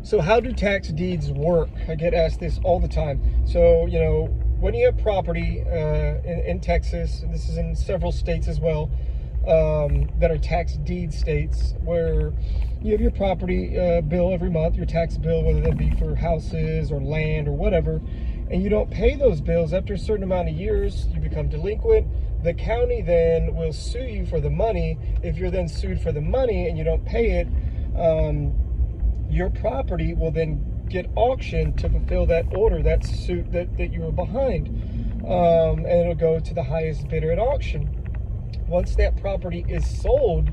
So how do tax deeds work? I get asked this all the time. So, when you have property in Texas, and this is in several states as well, that are tax deed states, where you have your property bill every month, your tax bill, whether that be for houses or land or whatever, and you don't pay those bills after a certain amount of years, you become delinquent. The county then will sue you for the money. If you're then sued for the money and you don't pay it, your property will then get auctioned to fulfill that order, that suit that you were behind. And it'll go to the highest bidder at auction. Once that property is sold,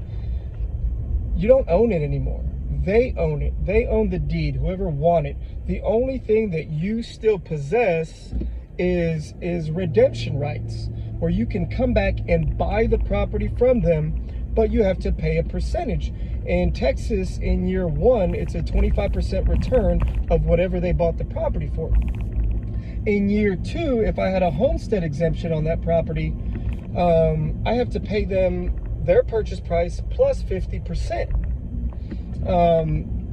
you don't own it anymore. They own it. They own the deed, whoever won it. The only thing that you still possess is redemption rights, where you can come back and buy the property from them, but you have to pay a percentage. In Texas, in year one, it's a 25% return of whatever they bought the property for. In year two, if I had a homestead exemption on that property, I have to pay them their purchase price plus 50%.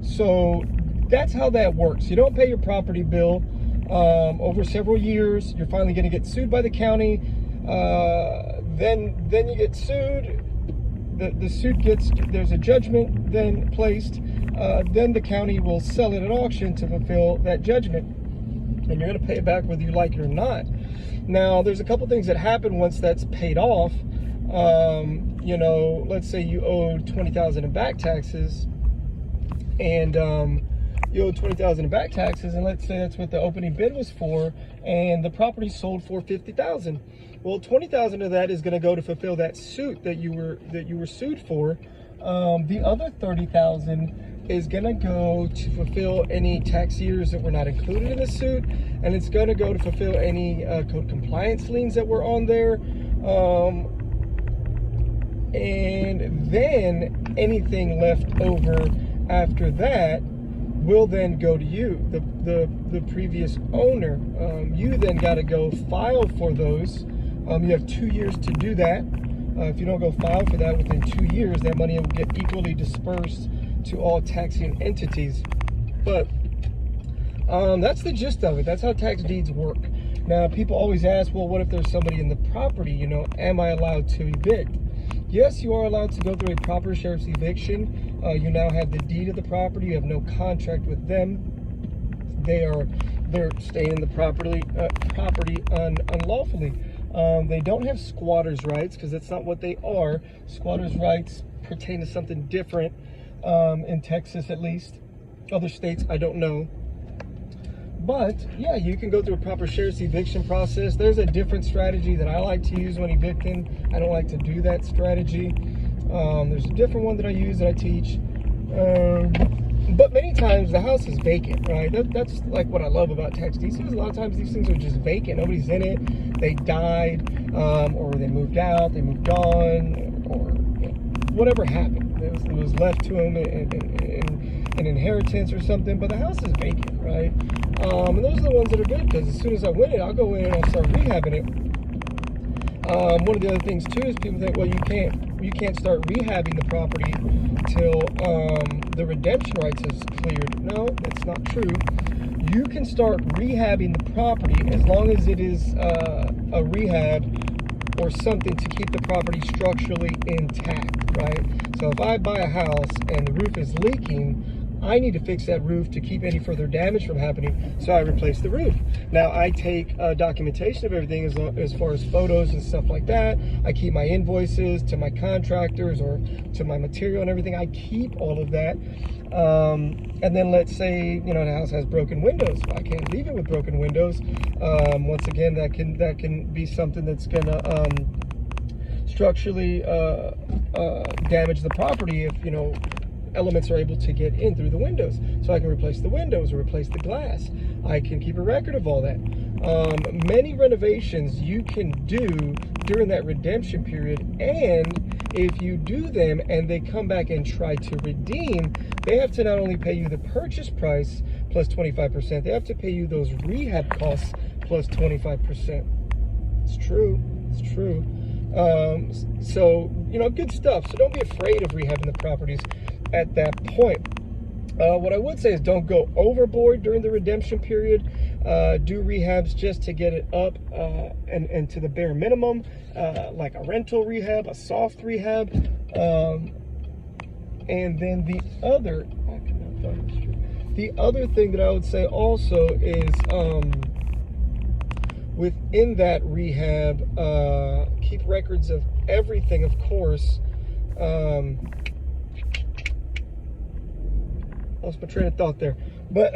So that's how that works. You don't pay your property bill over several years. You're finally going to get sued by the county. Then you get sued. The suit there's a judgment then placed. Then the county will sell it at auction to fulfill that judgment. And you're going to pay it back whether you like it or not. Now, there's a couple things that happen once that's paid off. Let's say you owed $20,000 in back taxes, and you owed $20,000 in back taxes, and let's say that's what the opening bid was for, and the property sold for $50,000. Well, $20,000 of that is going to go to fulfill that suit that you were sued for. The other $30,000 is going to go to fulfill any tax years that were not included in the suit, and it's going to go to fulfill any code compliance liens that were on there. And then anything left over after that will then go to you, the previous owner. You then got to go file for those. You have 2 years to do that. If you don't go file for that within 2 years, that money will get equally dispersed to all taxing entities. But that's the gist of it. That's how tax deeds work. Now, people always ask, well, what if there's somebody in the property? Am I allowed to evict? Yes, you are allowed to go through a proper sheriff's eviction. You now have the deed of the property. You have no contract with them. They're staying in the property unlawfully. They don't have squatters' rights, because that's not what they are. Squatters' rights pertain to something different, in Texas at least. Other states, I don't know. But yeah, you can go through a proper sheriff's eviction process. There's a different strategy that I like to use when evicting. I don't like to do that strategy. There's a different one that I use, that I teach. But many times the house is vacant, right? That's like what I love about tax deeds. A lot of times these things are just vacant. Nobody's in it. They died, or they moved out, they moved on, or whatever happened. It was left to them in an inheritance or something, but the house is vacant, right? And those are the ones that are good, because as soon as I win it, I'll go in and I'll start rehabbing it. One of the other things too is people think, well, you can't start rehabbing the property till the redemption rights is cleared. No, that's not true. You can start rehabbing the property as long as it is a rehab or something to keep the property structurally intact, right? So if I buy a house and the roof is leaking, I need to fix that roof to keep any further damage from happening, so I replace the roof. Now, I take documentation of everything as far as photos and stuff like that. I keep my invoices to my contractors or to my material and everything. I keep all of that. And then let's say, the house has broken windows. I can't leave it with broken windows. Once again, that can be something that's gonna structurally damage the property if, elements are able to get in through the windows. So I can replace the windows or replace the glass. I can keep a record of all that. Many renovations you can do during that redemption period, and if you do them and they come back and try to redeem, they have to not only pay you the purchase price plus 25%, they have to pay you those rehab costs plus 25%. It's true. So, good stuff. So don't be afraid of rehabbing the properties at that point. What I would say is don't go overboard during the redemption period. Do rehabs just to get it up and to the bare minimum, like a rental rehab, a soft rehab. And then the other thing that I would say also is within that rehab, keep records of everything, of course. Lost my train of thought there, but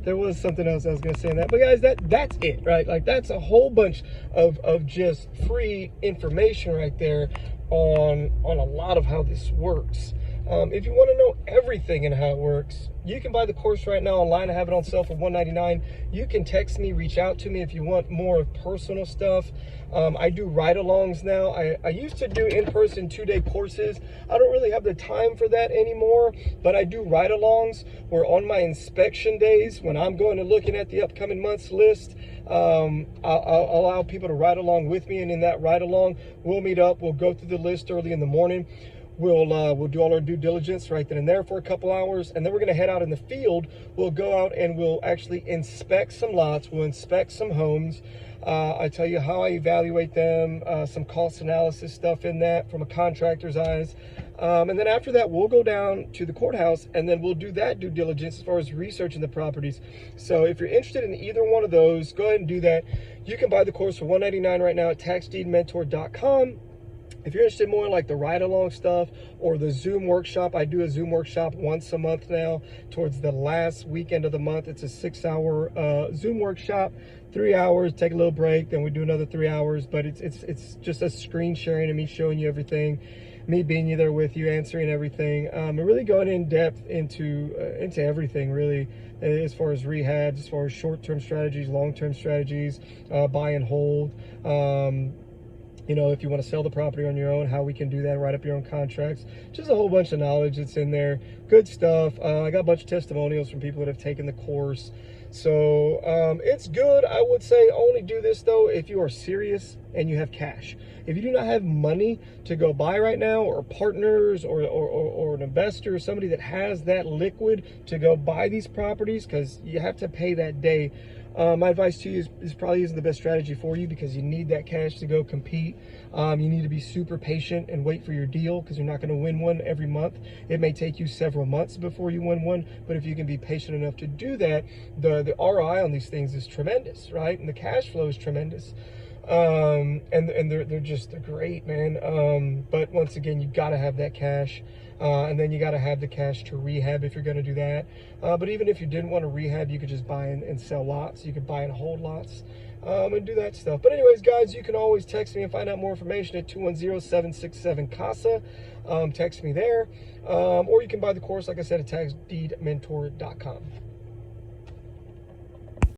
there was something else I was going to say in that. But guys, that's it, right? Like, that's a whole bunch of just free information right there on a lot of how this works. If you want to know everything and how it works, you can buy the course right now online. I have it on sale for $199. You can text me, reach out to me if you want more of personal stuff. I do ride-alongs now. I used to do in-person 2-day courses. I don't really have the time for that anymore, but I do ride-alongs where on my inspection days, when I'm going and looking at the upcoming month's list, I'll allow people to ride along with me, and in that ride-along, we'll meet up. We'll go through the list early in the morning. We'll do all our due diligence right then and there for a couple hours, and then we're going to head out in the field. We'll go out and we'll actually inspect some lots. We'll inspect some homes. I tell you how I evaluate them, some cost analysis stuff in that from a contractor's eyes. And then after that, we'll go down to the courthouse, and then we'll do that due diligence as far as researching the properties. So if you're interested in either one of those, go ahead and do that. You can buy the course for $199 right now at taxdeedmentor.com. If you're interested more in like the ride-along stuff or the Zoom workshop, I do a Zoom workshop once a month now towards the last weekend of the month. It's a 6-hour Zoom workshop, 3 hours, take a little break, then we do another 3 hours. But it's just a screen sharing and me showing you everything, me being there with you, answering everything, and really going in depth into everything really, as far as rehabs, as far as short-term strategies, long-term strategies, buy and hold. You know, if you want to sell the property on your own, how we can do that, write up your own contracts. Just a whole bunch of knowledge that's in there. Good stuff. I got a bunch of testimonials from people that have taken the course. So it's good. I would say only do this, though, if you are serious and you have cash. If you do not have money to go buy right now, or partners, or an investor, somebody that has that liquid to go buy these properties, because you have to pay that day. My advice to you is probably isn't the best strategy for you, because you need that cash to go compete. You need to be super patient and wait for your deal, because you're not going to win one every month. It may take you several months before you win one, but if you can be patient enough to do that, the ROI on these things is tremendous, right? And the cash flow is tremendous. And they're great, man. But once again, you got to have that cash. And then you got to have the cash to rehab if you're going to do that. But even if you didn't want to rehab, you could just buy and sell lots. You could buy and hold lots and do that stuff. But anyways, guys, you can always text me and find out more information at 210-767-CASA. Text me there. Or you can buy the course, like I said, at taxdeedmentor.com.